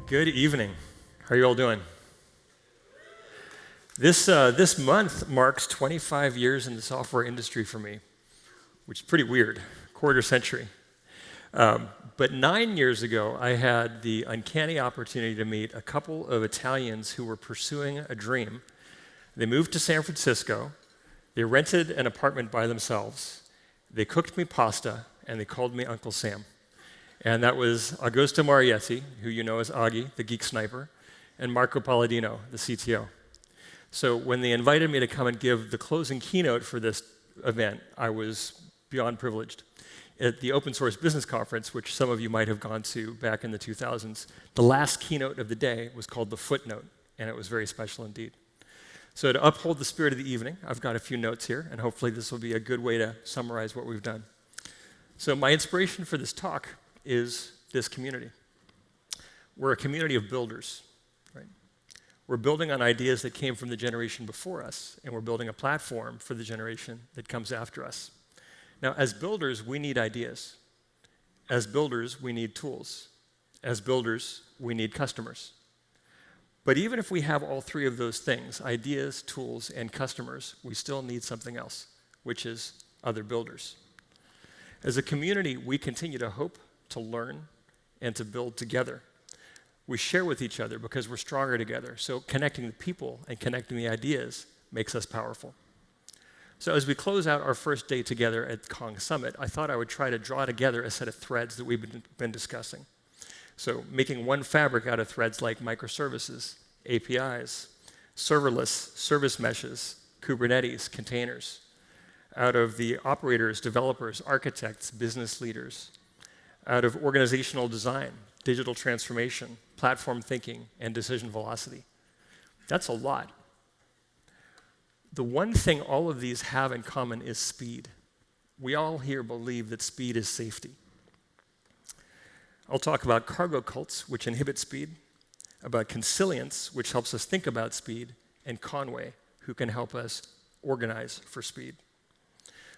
Good evening. How are you all doing? This month marks 25 years in the software industry for me, which is pretty weird, quarter century. But 9 years ago, I had the uncanny opportunity to meet a couple of Italians who were pursuing a dream. They moved to San Francisco, they rented an apartment by themselves, they cooked me pasta, and they called me Uncle Sam. And that was Augusto Marietti, who you know as Augie, the geek sniper, and Marco Palladino, the CTO. So when they invited me to come and give the closing keynote for this event, I was beyond privileged. At the Open Source Business Conference, which some of you might have gone to back in the 2000s, the last keynote of the day was called The Footnote, and it was very special indeed. So to uphold the spirit of the evening, I've got a few notes here, and hopefully this will be a good way to summarize what we've done. So my inspiration for this talk is this community. We're a community of builders, right? We're building on ideas that came from the generation before us, and we're building a platform for the generation that comes after us. Now, as builders, we need ideas. As builders, we need tools. As builders, we need customers. But even if we have all three of those things, ideas, tools, and customers, we still need something else, which is other builders. As a community, we continue to hope, to learn, and to build together. We share with each other because we're stronger together. So connecting the people and connecting the ideas makes us powerful. So as we close out our first day together at Kong Summit, I thought I would try to draw together a set of threads that we've been discussing. So making one fabric out of threads like microservices, APIs, serverless, service meshes, Kubernetes, containers, out of the operators, developers, architects, business leaders, out of organizational design, digital transformation, platform thinking, and decision velocity. That's a lot. The one thing all of these have in common is speed. We all here believe that speed is safety. I'll talk about cargo cults, which inhibit speed, about consilience, which helps us think about speed, and Conway, who can help us organize for speed.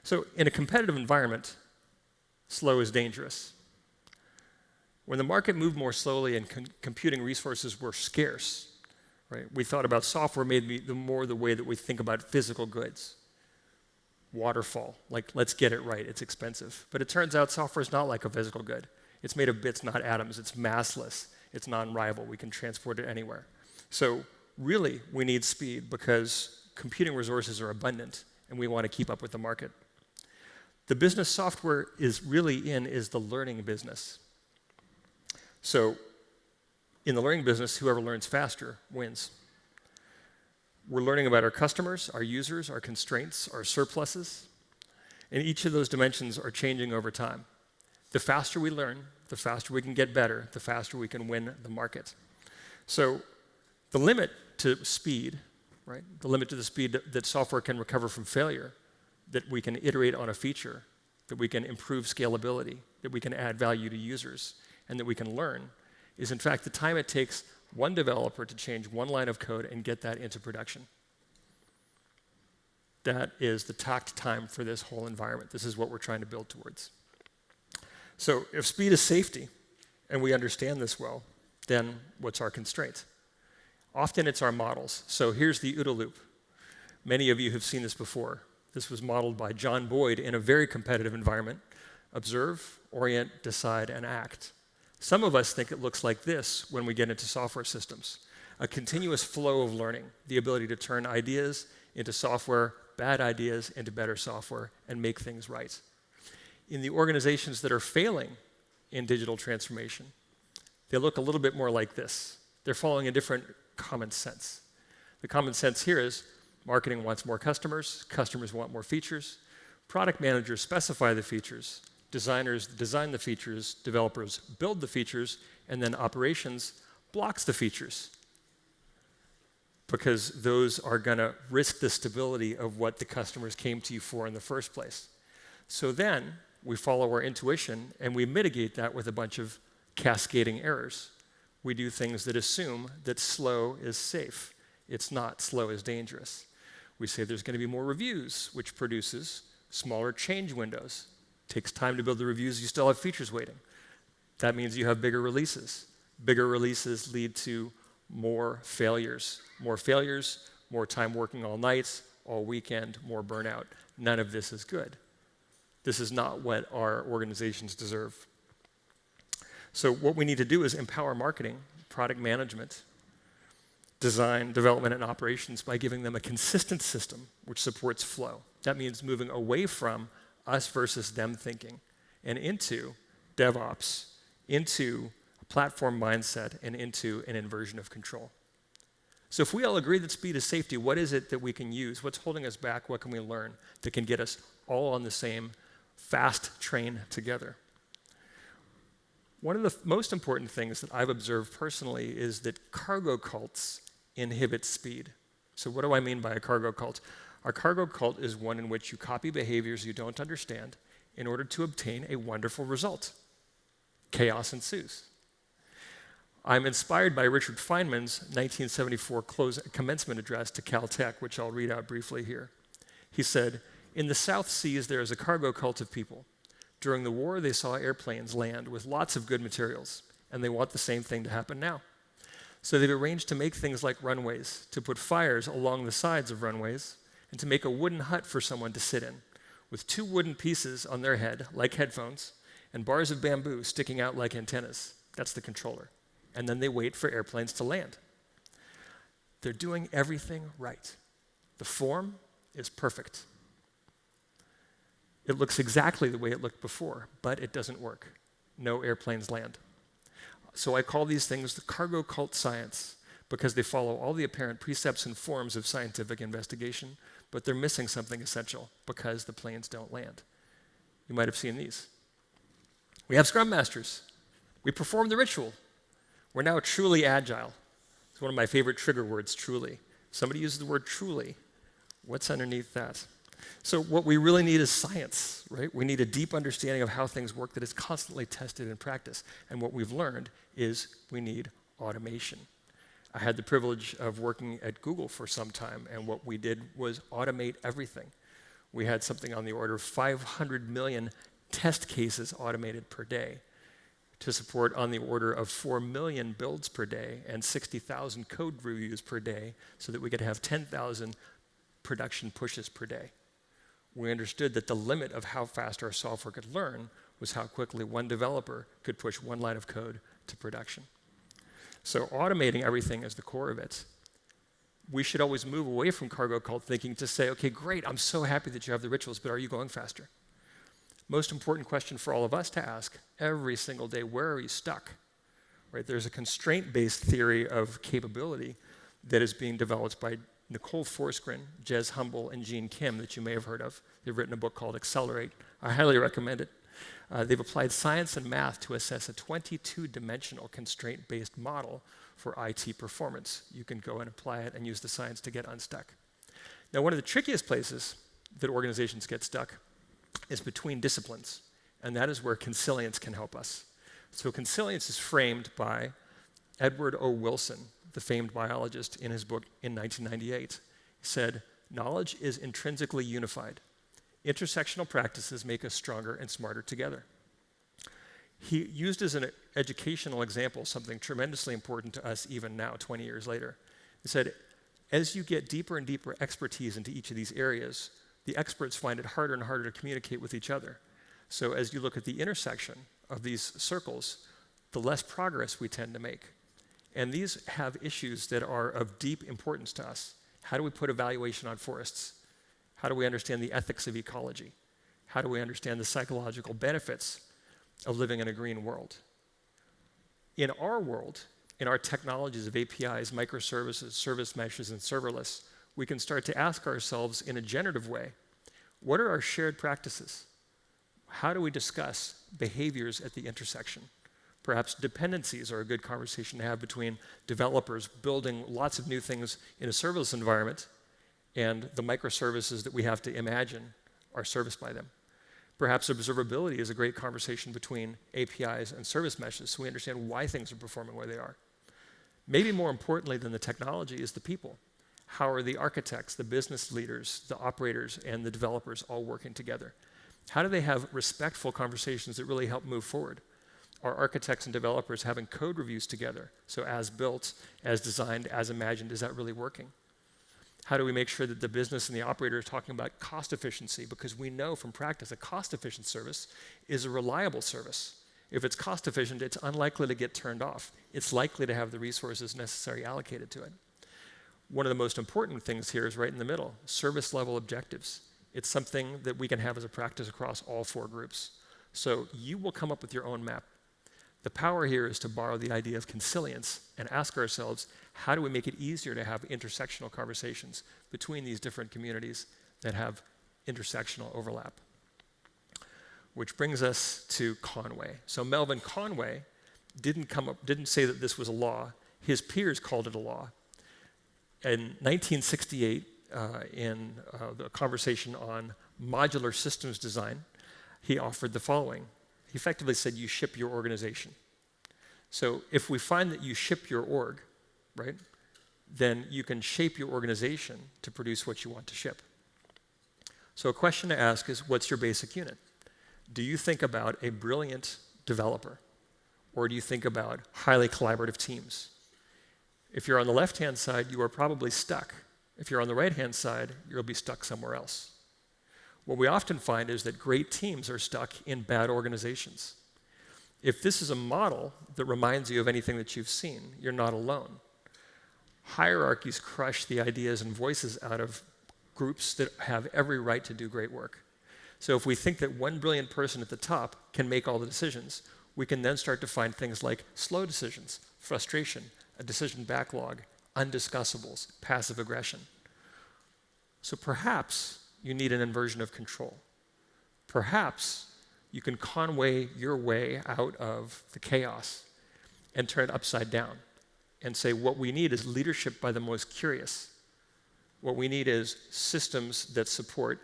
So in a competitive environment, slow is dangerous. When the market moved more slowly and computing resources were scarce, right, we thought about software maybe more the way that we think about physical goods. Waterfall, like let's get it right, it's expensive. But it turns out software is not like a physical good. It's made of bits, not atoms. It's massless. It's non-rival. We can transport it anywhere. So really, we need speed because computing resources are abundant, and we want to keep up with the market. The business software is really in is the learning business. So in the learning business, whoever learns faster wins. We're learning about our customers, our users, our constraints, our surpluses, and each of those dimensions are changing over time. The faster we learn, the faster we can get better, the faster we can win the market. So the limit to speed, right, the limit to the speed that software can recover from failure, that we can iterate on a feature, that we can improve scalability, that we can add value to users, and that we can learn, is in fact the time it takes one developer to change one line of code and get that into production. That is the takt time for this whole environment. This is what we're trying to build towards. So if speed is safety, and we understand this well, then what's our constraint? Often it's our models. So here's the OODA loop. Many of you have seen this before. This was modeled by John Boyd in a very competitive environment. Observe, orient, decide, and act. Some of us think it looks like this when we get into software systems. A continuous flow of learning, the ability to turn ideas into software, bad ideas into better software, and make things right. In the organizations that are failing in digital transformation, they look a little bit more like this. They're following a different common sense. The common sense here is marketing wants more customers, customers want more features, product managers specify the features, designers design the features, developers build the features, and then operations blocks the features because those are going to risk the stability of what the customers came to you for in the first place. So then we follow our intuition and we mitigate that with a bunch of cascading errors. We do things that assume that slow is safe. It's not. Slow is dangerous. We say there's going to be more reviews, which produces smaller change windows. Takes time to build the reviews, you still have features waiting. That means you have bigger releases. Bigger releases lead to more failures. More failures, more time working all nights, all weekend, more burnout. None of this is good. This is not what our organizations deserve. So what we need to do is empower marketing, product management, design, development, and operations by giving them a consistent system which supports flow. That means moving away from us versus them thinking and into DevOps, into a platform mindset, and into an inversion of control. So if we all agree that speed is safety, what is it that we can use? What's holding us back? What can we learn that can get us all on the same fast train together? One of the most important things that I've observed personally is that cargo cults inhibit speed. So what do I mean by a cargo cult? A cargo cult is one in which you copy behaviors you don't understand in order to obtain a wonderful result. Chaos ensues. I'm inspired by Richard Feynman's 1974 commencement address to Caltech, which I'll read out briefly here. He said, "In the South Seas, there is a cargo cult of people. During the war, they saw airplanes land with lots of good materials, and they want the same thing to happen now. So they've arranged to make things like runways, to put fires along the sides of runways, and to make a wooden hut for someone to sit in, with 2 wooden pieces on their head, like headphones, and bars of bamboo sticking out like antennas. That's the controller. And then they wait for airplanes to land. They're doing everything right. The form is perfect. It looks exactly the way it looked before, but it doesn't work. No airplanes land. So I call these things the cargo cult science, because they follow all the apparent precepts and forms of scientific investigation, but they're missing something essential because the planes don't land. You might have seen these. We have Scrum Masters. We perform the ritual. We're now truly agile. It's one of my favorite trigger words, truly. Somebody uses the word truly. What's underneath that? So what we really need is science, right? We need a deep understanding of how things work that is constantly tested in practice. And what we've learned is we need automation. I had the privilege of working at Google for some time, and what we did was automate everything. We had something on the order of 500 million test cases automated per day to support on the order of 4 million builds per day and 60,000 code reviews per day so that we could have 10,000 production pushes per day. We understood that the limit of how fast our software could learn was how quickly one developer could push one line of code to production. So automating everything is the core of it. We should always move away from cargo cult thinking to say, okay, great, I'm so happy that you have the rituals, but are you going faster? Most important question for all of us to ask every single day, where are you stuck? Right? There's a constraint-based theory of capability that is being developed by Nicole Forsgren, Jez Humble, and Gene Kim that you may have heard of. They've written a book called Accelerate. I highly recommend it. They've applied science and math to assess a 22-dimensional constraint-based model for IT performance. You can go and apply it and use the science to get unstuck. Now, one of the trickiest places that organizations get stuck is between disciplines, and that is where consilience can help us. So consilience is framed by Edward O. Wilson, the famed biologist, in his book in 1998. He said, "Knowledge is intrinsically unified. Intersectional practices make us stronger and smarter together." He used as an educational example something tremendously important to us even now, 20 years later. He said, as you get deeper and deeper expertise into each of these areas, the experts find it harder and harder to communicate with each other. So as you look at the intersection of these circles, the less progress we tend to make. And these have issues that are of deep importance to us. How do we put evaluation on forests? How do we understand the ethics of ecology? How do we understand the psychological benefits of living in a green world? In our world, in our technologies of APIs, microservices, service meshes, and serverless, we can start to ask ourselves in a generative way, what are our shared practices? How do we discuss behaviors at the intersection? Perhaps dependencies are a good conversation to have between developers building lots of new things in a serverless environment and the microservices that we have to imagine are serviced by them. Perhaps observability is a great conversation between APIs and service meshes so we understand why things are performing where they are. Maybe more importantly than the technology is the people. How are the architects, the business leaders, the operators, and the developers all working together? How do they have respectful conversations that really help move forward? Are architects and developers having code reviews together? So as built, as designed, as imagined, is that really working? How do we make sure that the business and the operator are talking about cost efficiency? Because we know from practice a cost-efficient service is a reliable service. If it's cost-efficient, it's unlikely to get turned off. It's likely to have the resources necessary allocated to it. One of the most important things here is right in the middle, service-level objectives. It's something that we can have as a practice across all 4 groups. So you will come up with your own map. The power here is to borrow the idea of consilience and ask ourselves, how do we make it easier to have intersectional conversations between these different communities that have intersectional overlap? Which brings us to Conway. So Melvin Conway didn't say that this was a law. His peers called it a law. In 1968, in the conversation on modular systems design, he offered the following. He effectively said, you ship your organization. So if we find that you ship your org, right, then you can shape your organization to produce what you want to ship. So a question to ask is, what's your basic unit? Do you think about a brilliant developer, or do you think about highly collaborative teams? If you're on the left-hand side, you are probably stuck. If you're on the right-hand side, you'll be stuck somewhere else. What we often find is that great teams are stuck in bad organizations. If this is a model that reminds you of anything that you've seen, you're not alone. Hierarchies crush the ideas and voices out of groups that have every right to do great work. So if we think that one brilliant person at the top can make all the decisions, we can then start to find things like slow decisions, frustration, a decision backlog, undiscussables, passive aggression. So perhaps you need an inversion of control. Perhaps you can Conway your way out of the chaos and turn it upside down and say what we need is leadership by the most curious. What we need is systems that support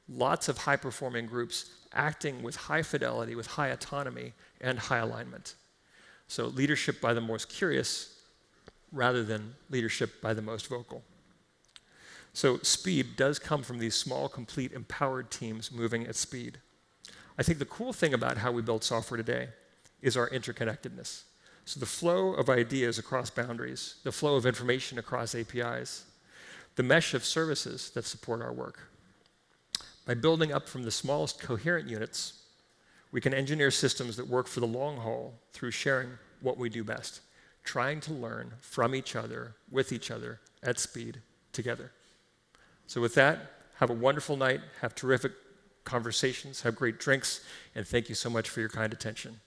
lots of high-performing groups acting with high fidelity, with high autonomy, and high alignment. So leadership by the most curious rather than leadership by the most vocal. So speed does come from these small, complete, empowered teams moving at speed. I think the cool thing about how we build software today is our interconnectedness. So the flow of ideas across boundaries, the flow of information across APIs, the mesh of services that support our work. By building up from the smallest coherent units, we can engineer systems that work for the long haul through sharing what we do best, trying to learn from each other, with each other, at speed, together. So with that, have a wonderful night, have terrific conversations, have great drinks, and thank you so much for your kind attention.